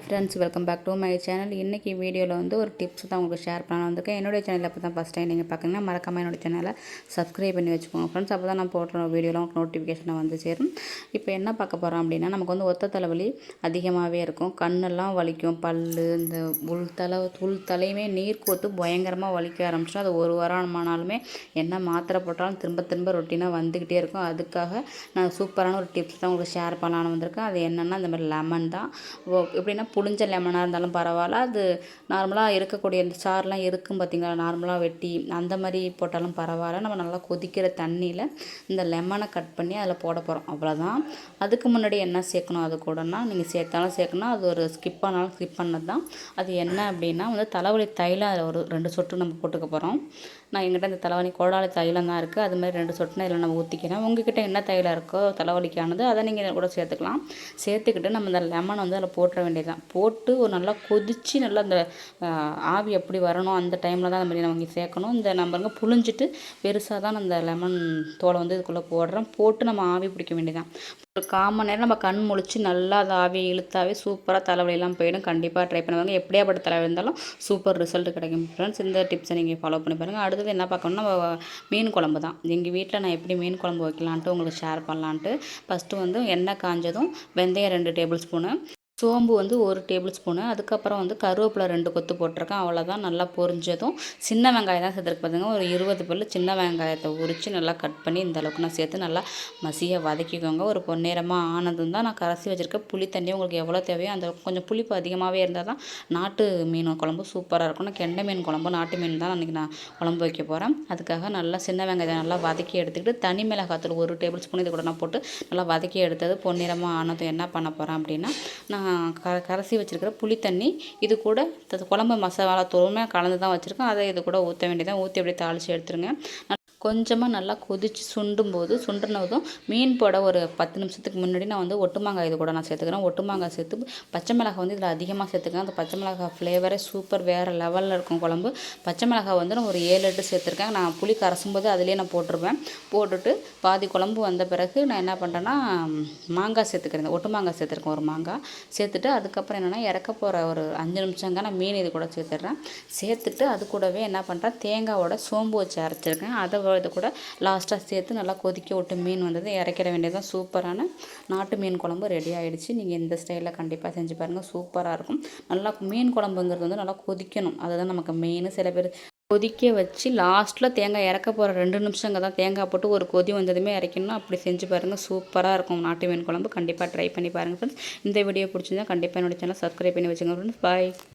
Friends, welcome back to my channel. இன்றைக்கி வீடியோவில் வந்து ஒரு டிப்ஸ் தான் உங்களுக்கு ஷேர் பண்ண வந்திருக்கேன். என்னுடைய சேனலில் இப்போ தான் ஃபஸ்ட் டைம் நீங்கள் பார்க்குறீங்கன்னா மறக்காமல் என்னோட சேனலை சப்ஸ்கிரைப் பண்ணி வச்சுக்கோங்க ஃப்ரெண்ட்ஸ். அப்போ தான் நான் போடுற வீடியோலாம் உங்களுக்கு நோட்டிஃபிகேஷனை வந்து சேரும். இப்போ என்ன பார்க்க போகிறோம் அப்படின்னா, நமக்கு வந்து ஒத்த தலைவலி அதிகமாகவே இருக்கும். கண்ணெல்லாம் வலிக்கும், இந்த உள் தலையுமே நீர் கோத்து பயங்கரமாக வலிக்க ஆரம்பிச்சிடும். அது ஒரு வாரம் ஆனாலுமே என்ன மாத்திரை போட்டாலும் திரும்ப திரும்ப ரொட்டீனாக வந்துக்கிட்டே இருக்கும். அதுக்காக நான் சூப்பரான ஒரு டிப்ஸ் தான் உங்களுக்கு ஷேர் பண்ணலான்னு வந்திருக்கேன். அது என்னென்னா, இந்த மாதிரி லெமன் தான். எப்படின்னா, புளிஞ்ச லெமனாக இருந்தாலும் பரவாயில்ல, அது நார்மலாக இருக்கக்கூடிய இந்த சாரெலாம் இருக்கும் பார்த்திங்களா, நார்மலாக வெட்டி அந்த மாதிரி போட்டாலும் பரவாயில்ல. நம்ம நல்லா கொதிக்கிற தண்ணியில் இந்த லெமனை கட் பண்ணி அதில் போட போகிறோம், அவ்வளோதான். அதுக்கு முன்னாடி என்ன சேர்க்கணும் அது கூடனா, நீங்கள் சேர்த்தாலும் சேர்க்கணும், அது ஒரு ஸ்கிப் பண்ணது தான். அது என்ன அப்படின்னா வந்து தலைவலி தைலம் அதில் ஒரு 2 சொட்டு நம்ம போட்டுக்க போகிறோம். நான் எங்கிட்ட இந்த தலைவலி கோடாலி தைலம் தான் இருக்குது, அது மாதிரி 2 சொட்டுனா இதில் நம்ம ஊற்றிக்கிறேன். உங்ககிட்ட என்ன தைலம் இருக்கோ தலைவலிக்கானது அதை நீங்கள் கூட சேர்த்துக்கலாம். சேர்த்துக்கிட்டு நம்ம இந்த லெமன் வந்து அதில் போட்டுற வேண்டியது தான். போட்டு ஒரு நல்லா கொதித்து நல்லா அந்த ஆவி எப்படி வரணும் அந்த டைமில் தான் அந்த மாதிரி நம்ம இங்கே சேர்க்கணும். இந்த நம்ம புழிஞ்சிட்டு பெருசாக தான் அந்த லெமன் தோலை வந்து இதுக்குள்ளே போடுறோம். போட்டு நம்ம ஆவி பிடிக்க வேண்டியதான். ஒரு 1/4 மணி நேரம் நம்ம கண் முழிச்சு நல்லா அந்த ஆவியை இழுத்தாவே சூப்பராக தலைவலியெல்லாம் போயிடும். கண்டிப்பாக ட்ரை பண்ணுவாங்க. எப்படியாப்பட்ட தலைவலி இருந்தாலும் சூப்பர் ரிசல்ட் கிடைக்கும் ஃப்ரெண்ட்ஸ். இந்த டிப்ஸை நீங்கள் ஃபாலோ பண்ணி பாருங்கள். அடுத்தது என்ன பார்க்கணும்னா, மீன் குழம்பு தான். எங்கள் வீட்டில் நான் எப்படி மீன் குழம்பு வைக்கலான்ட்டு உங்களுக்கு ஷேர் பண்ணலான்ட்டு. ஃபஸ்ட்டு வந்து எண்ணெய் காஞ்சதும் வெந்தயம் 2 டேபிள் ஸ்பூனு, சோம்பு வந்து 1 டேபிள் ஸ்பூனு, அதுக்கப்புறம் வந்து கருவேப்பிலை 2 கொத்து போட்டிருக்கேன், அவ்வளோதான். நல்லா பொரிஞ்சதும் சின்ன வெங்காயம் தான் சேர்த்துருக்கு பார்த்துங்க. ஒரு 20 பல் சின்ன வெங்காயத்தை உரித்து நல்லா கட் பண்ணி இந்த அளவுக்கு நான் சேர்த்து நல்லா மசிய வதக்கிக்கோங்க. ஒரு பொன்னிறமாக ஆனதும் தான் நான் கரைச்சி வச்சுருக்கேன் புளி தண்ணி. உங்களுக்கு எவ்வளோ தேவையோ அந்த கொஞ்சம் புளிப்பு அதிகமாகவே இருந்தால் தான் நாட்டு மீன் குழம்பு சூப்பராக இருக்கும். நான் கெண்டை மீன் குழம்பு நாட்டு மீன் தான் அன்றைக்கி நான் குழம்பு வைக்க போகிறேன். அதுக்காக நல்லா சின்ன வெங்காயத்தை நல்லா வதக்கி எடுத்துக்கிட்டு தனி மிளகாத்தூள் 1 டேபிள் ஸ்பூன் இது கூட நான் போட்டு நல்லா வதக்கி எடுத்தது பொன்னிறமாக ஆனதும் என்ன பண்ண போகிறேன் அப்படின்னா, நான் கரைச்சி வச்சுருக்கிற புளி தண்ணி இது கூட குழம்பு மசாலா தூளுமே கலந்து தான் வச்சுருக்கேன், அதை இது கூட ஊற்ற வேண்டியதான். ஊற்றி அப்படியே தாளித்து எடுத்துருங்க. கொஞ்சமாக நல்லா கொதித்து சுண்டுனதும் மீன் போட ஒரு 10 நிமிஷத்துக்கு முன்னாடி நான் வந்து ஒட்டு மாங்காய் இது கூட நான் சேர்த்துக்கிறேன். ஒட்டு மாங்காய் சேர்த்து பச்சை மிளகாய் வந்து இதில் அதிகமாக சேர்த்துக்கிறேன். அந்த பச்சை மிளகாய் ஃப்ளேவரே சூப்பர் வேறு லெவலில் இருக்கும் குழம்பு. பச்சை மிளகாய் வந்து நான் ஒரு 7 8 சேர்த்துருக்கேன். நான் புளி கரைசும் போது அதிலே நான் போட்டுருவேன். போட்டுட்டு பாதி குழம்பு வந்த பிறகு நான் என்ன பண்ணுறேன்னா, மாங்காய் சேர்த்துக்கிறேன். ஒட்டு மாங்காய் சேர்த்துருக்கேன், ஒரு மாங்காய் சேர்த்துட்டு அதுக்கப்புறம் என்னென்னா, இறக்க போகிற ஒரு 5 நிமிஷங்க நான் மீன் இது கூட சேர்த்துட்றேன். சேர்த்துட்டு அது கூடவே என்ன பண்ணுறேன், தேங்காவோட சோம்பு வச்சு அரைச்சிருக்கேன், அதை இது கூட லாஸ்ட்டாக சேர்த்து நல்லா கொதிக்க விட்டு மீன் வந்தது இறக்கிற வேண்டியதான். சூப்பரான நாட்டு மீன் குழம்பு ரெடி ஆகிடுச்சு. நீங்கள் இந்த ஸ்டைலில் கண்டிப்பாக செஞ்சு பாருங்கள், சூப்பராக இருக்கும். நல்லா மீன் குழம்புங்கிறது வந்து நல்லா கொதிக்கணும், அதுதான் நமக்கு மெயின். சில பேர் கொதிக்க வச்சு லாஸ்ட்டில் தேங்காய் இறக்க போகிற 2 நிமிஷங்க தான் தேங்காய் போட்டு ஒரு கொதி வந்ததுமே இறக்கணும். அப்படி செஞ்சு பாருங்கள், சூப்பராக இருக்கும் நாட்டு மீன் குழம்பு. கண்டிப்பாக ட்ரை பண்ணி பாருங்கள் ஃப்ரெண்ட்ஸ். இந்த வீடியோ பிடிச்சிருந்தா கண்டிப்பாக என்னோட சேனல் சப்ஸ்கிரைப் பண்ணி வச்சுங்க ஃப்ரெண்ட்ஸ். பாய்.